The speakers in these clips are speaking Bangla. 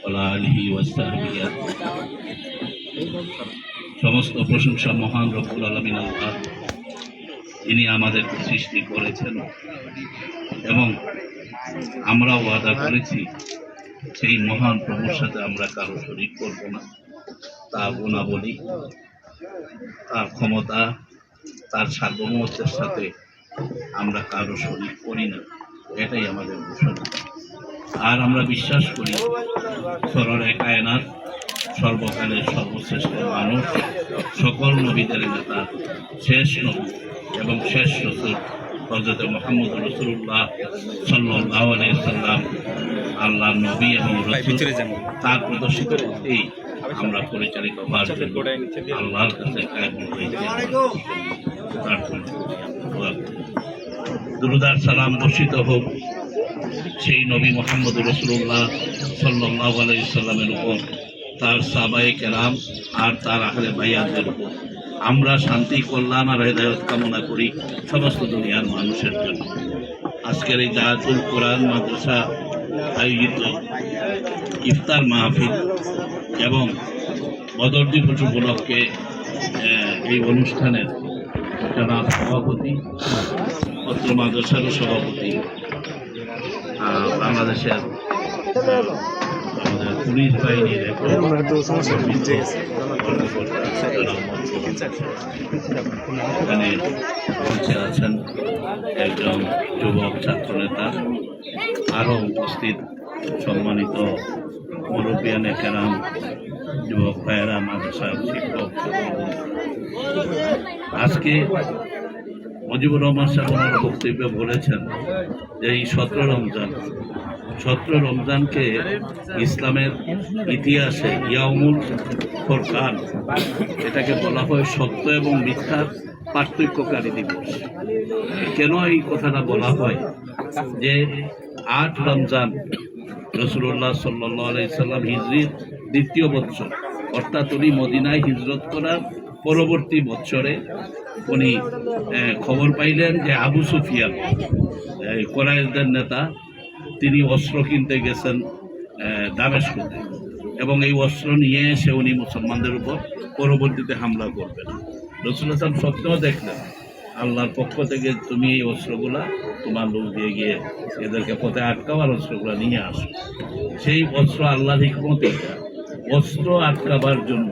ওয়ালা আলিহি ওয়াসসাহবিহি আজমাইন। সমস্ত প্রশংসা মহান রব্বুল আলামিন আল্লাহ, যিনি আমাদেরকে সৃষ্টি করেছেন এবং আমরা ওয়াদা করেছি সেই মহান প্রভুর সাথে আমরা কারো শরীক করব না। তার গুণাবলী, তার ক্ষমতা, তার সার্বভৌমত্বের সাথে আমরা কারো শরীক করি না, এটাই আমাদের ঘোষণা। আর আমরা বিশ্বাস করি সররে কায়নাত, সর্বকালের সর্বশ্রেষ্ঠ মানুষ, সকল নবীদের নেতা, শেষ নবী এবং শেষ রাসূল হযরত মুহাম্মদ রাসূলুল্লাহ সাল্লাল্লাহু আলাইহি সাল্লাম আল্লাহর নবী এবং রাসূল, তার প্রদর্শিত পথেই আমরা পরিচালিত হওয়ার জন্য আল্লাহর কাছে দুরূদ আর সালাম বর্ষিত হোক সেই নবী মুহাম্মদ রাসূলুল্লাহ সাল্লাল্লাহু আলাইহি সাল্লামের উপর, তার সাহাবায়ে কেরাম আর তার আহলে বাইয়াতদের উপর। আমরা শান্তি, কল্যাণ আর হেদায়েত কামনা করি সমস্ত দুনিয়ার মানুষের জন্য। আজকের এই দায়াতুল কোরআন মাদ্রাসা আয়োজিত ইফতার মাহফিল এবং বদর দিবস উপলক্ষে এই অনুষ্ঠানের জনাব সভাপতি, পত্র মাদ্রাসারও সভাপতি, বাংলাদেশের আমাদের পুলিশ বাহিনীর এখানে পৌঁছে আছেন একজন যুবক ছাত্রনেতা, আরও উপস্থিত সম্মানিত মুরব্বিয়ানে কেরাম, যুবক ভাইয়েরা, মাদ্রাসার শিক্ষক। আজকে মুজিবুর রহমান সাহেব ওনার বক্তব্যে বলেছেন যে এই 17 রমজানকে ইসলামের ইতিহাসে ইয়াউমুল ফুরকান, এটাকে বলা হয় সত্য এবং মিথ্যার পার্থক্যকারী দিবস। কেন এই কথাটা বলা হয়? যে 8 রমজান রাসূলুল্লাহ সাল্লাল্লাহু আলাইহি সাল্লাম হিজরির দ্বিতীয় বৎসর, অর্থাৎ উনি মদিনায় হিজরত করার পরবর্তী বৎসরে উনি খবর পাইলেন যে আবু সুফিয়ান, কুরাইশদের নেতা, তিনি অস্ত্র কিনতে গেছেন দামেস্কতে এবং এই অস্ত্র নিয়ে এসে উনি মুসলমানদের উপর পরবর্তীতে হামলা করবেন। রাসূলুল্লাহ সাল্লাল্লাহু আলাইহি ওয়াসাল্লাম স্বপ্নেও দেখলেন আল্লাহর পক্ষ থেকে তুমি এই অস্ত্রগুলা তোমার লোক দিয়ে গিয়ে এদেরকে পথে আটকাও আর অস্ত্রগুলা নিয়ে আসো। সেই অস্ত্র আল্লাহর হিকমতে, অস্ত্র আটকাবার জন্য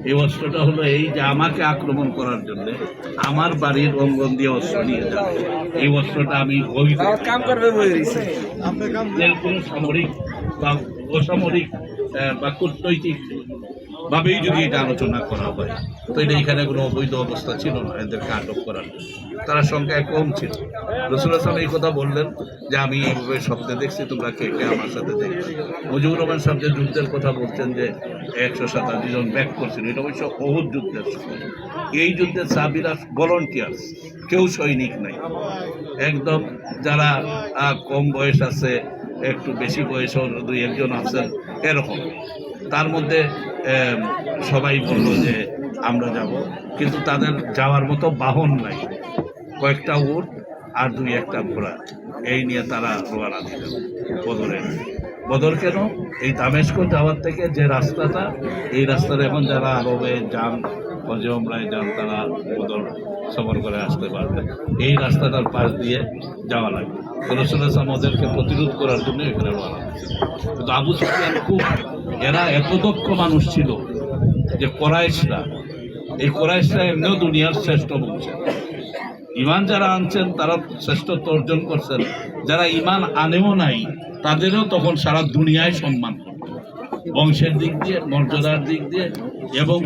এই অস্ত্রটা হলো এই যে আমাকে আক্রমণ করার জন্য আমার বাড়ির অঙ্গন দিয়ে অস্ত্র নিয়ে যাবে। এই অস্ত্রটা আমি কোনো সামরিক বা অসামরিক বা কূটনৈতিক ভাবেই যদি এটা আলোচনা করা হয়, তো এটা এখানে কোনো অবৈধ অবস্থা ছিল না এদেরকে আটক করার। তারা সংখ্যায় কম ছিল। রাসূলুল্লাহ সাল্লাল্লাহু আলাইহি ওয়াসাল্লাম এই কথা বললেন যে আমি এইভাবে স্বপ্নে দেখছি, তোমরা কে কে আমার সাথে দেখছি। মুজিবুর রহমান সাহেব যে যুদ্ধের কথা বলছেন যে 187 জন ব্যাক করছিল, এটা অবশ্য উহুদ যুদ্ধের সময়। এই যুদ্ধের সাহাবীরা ভলান্টিয়ার্স, কেউ সৈনিক নাই, একদম যারা কম বয়স আছে, একটু বেশি বয়সও 2-1 আছেন এরকম। তার মধ্যে সবাই বলল যে আমরা যাব, কিন্তু তাদের যাওয়ার মতো বাহন নাই, কয়েকটা উট আর 2-1টা ঘোড়া, এই নিয়ে তারা রওনা দিলেন বদরে। বদর কেন? এই দামেস্ক যাওয়ার থেকে যে রাস্তাটা, এই রাস্তাটা এখন যারা আরবে যান, হজে ওমরায় যান, তারা বদর সফর করে আসতে পারবে। এই রাস্তাটার পাশ দিয়ে যাওয়া লাগবে। রাসূলুল্লাহ সাল্লাল্লাহু আলাইহি ওয়াসাল্লাম ওদেরকে প্রতিরোধ করার জন্য এখানে রওনা দিয়েছেন। কিন্তু আবু সুফিয়ান এরা এত দক্ষ মানুষ ছিল যে কোরাইশরা এমনিও দুনিয়ার শ্রেষ্ঠ বংশ। ইমান যারা আনছেন তারা শ্রেষ্ঠত্ব অর্জন করছেন, যারা ইমান আনেও নাই তাদেরও তখন সারা দুনিয়ায় সম্মান করত, বংশের দিক দিয়ে, মর্যাদার দিক দিয়ে এবং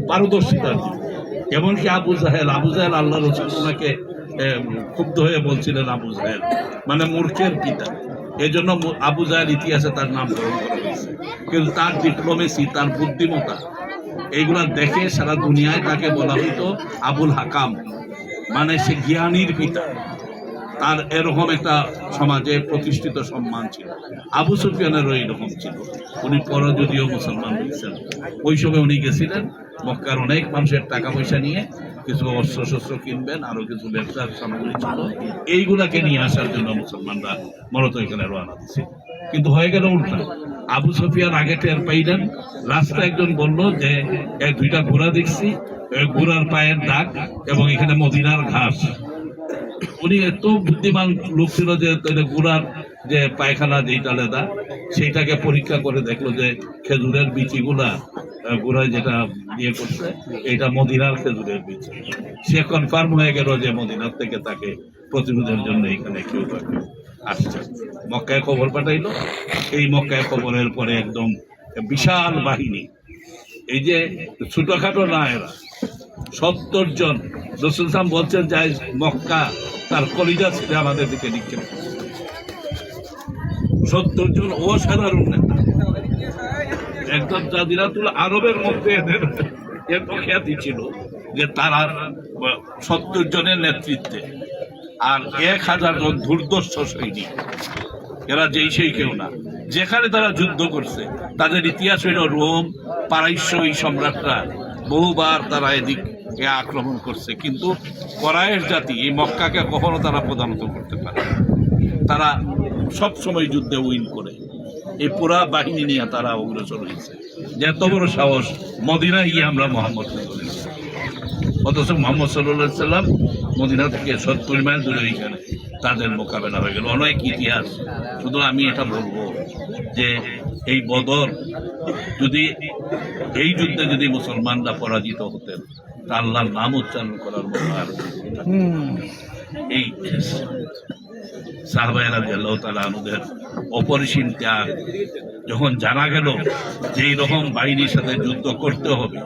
পারদর্শিতার দিক দিয়ে। এমনকি আবু জাহেল আল্লাহ রাসূল ওনাকে ক্ষুব্ধ হয়ে বলছিলেন আবু জাহেল মানে মূর্খের পিতা। এই জন্য আবু জাহেল ইতিহাসে তার নাম গ্রহণ করা হয়েছে। কিন্তু তার ডিপ্লোমেসি, তার বুদ্ধিমত্তা, এইগুলা দেখে সারা দুনিয়ায় তাকে বলা হইতো আবুল হাকাম, মানে সে জ্ঞানীর পিতা। তার এরকম একটা সমাজে প্রতিষ্ঠিত সম্মান ছিল। আবু সুফিয়ানেরও এইরকম ছিল। উনি পরে যদিও মুসলমান হয়েছেন, ওই সময় উনি গেছিলেন মক্কার অনেক মানুষের টাকা পয়সা নিয়ে কিছু অস্ত্র শস্ত্র কিনবেন, আরো কিছু ব্যবসার সামগ্রী ছিল, এইগুলাকে নিয়ে আসার জন্য মুসলমানরা মূলত এখানে রওনা দিচ্ছে। কিন্তু হয়ে গেল উল্টা। আবু সুফিয়ান আগে টের পাইলেন, রাস্তায় একজন বলল যে এই দুইটা ঘোড়া দেখছি, ঘোড়ার পায়ের দাগ এবং এখানে মদিনার ঘাস। উনি এত বুদ্ধিমান লোক ছিল যে ঘোড়ার যে পায়খানা যেটা লেদা সেইটাকে পরীক্ষা করে দেখলো যে খেজুরের বিচিগুলা ঘোড়ায় যেটা ইয়ে করছে এটা মদিনার খেজুরের বিচি। সে কনফার্ম হয়ে গেল যে মদিনার থেকে তাকে প্রতিরোধের জন্য এখানে কেউ আসছে। মক্কায় খবর পাঠাইলো। এই মক্কায় খবরের পরে একদম বিশাল বাহিনী, এই যে ছোটখাটো না, এরা 70 জন। রসুল সাহেব বলছেন যে মক্কা তার কলিজা ছেড়ে আমাদের দিকে নিক্ষেপ করছে। 70 জন অসাধারণ নেতা, একদম জাজিরাতুল আরবের মধ্যে এদের এত খ্যাতি ছিল যে তারা 70 জনের নেতৃত্বে আর 1000 জন দুর্দর্শ সৈনিক। এরা যেই সেই কেউ না, যেখানে তারা যুদ্ধ করছে তাদের ইতিহাস হইল রোম, পারস্য, এই সম্রাটরা বহুবার তারা এদিকে আক্রমণ করছে, কিন্তু করায়ের জাতি এই মক্কাকে কখনো তারা প্রধানত করতে পারে। তারা সব সময় যুদ্ধে উইন করে। এই পুরা বাহিনী নিয়ে তারা অগ্রসর হয়েছে, যে এত বড় সাহস মদিনায় গিয়ে আমরা মোহাম্মদ, অথচ মোহাম্মদ সাল্লাল্লাহু আলাইহি সাল্লাম মদিনা থেকে 70 মাইল দূরে ওইখানে তাদের মোকাবেলা হয়ে গেল। অনেক ইতিহাস। শুধু আমি এটা বলবো যে এই বদর যদি, এই যুদ্ধে যদি মুসলমানরা পরাজিত হতেন তা আল্লাহর নাম উচ্চারণ করার মতো আর এই সাহাবায়ে রাদিয়াল্লাহু তাআলা আনহুদের অপরিসীম ত্যাগ যখন জানা গেল যে এই রকম বাহিনীর সাথে যুদ্ধ করতে হবে,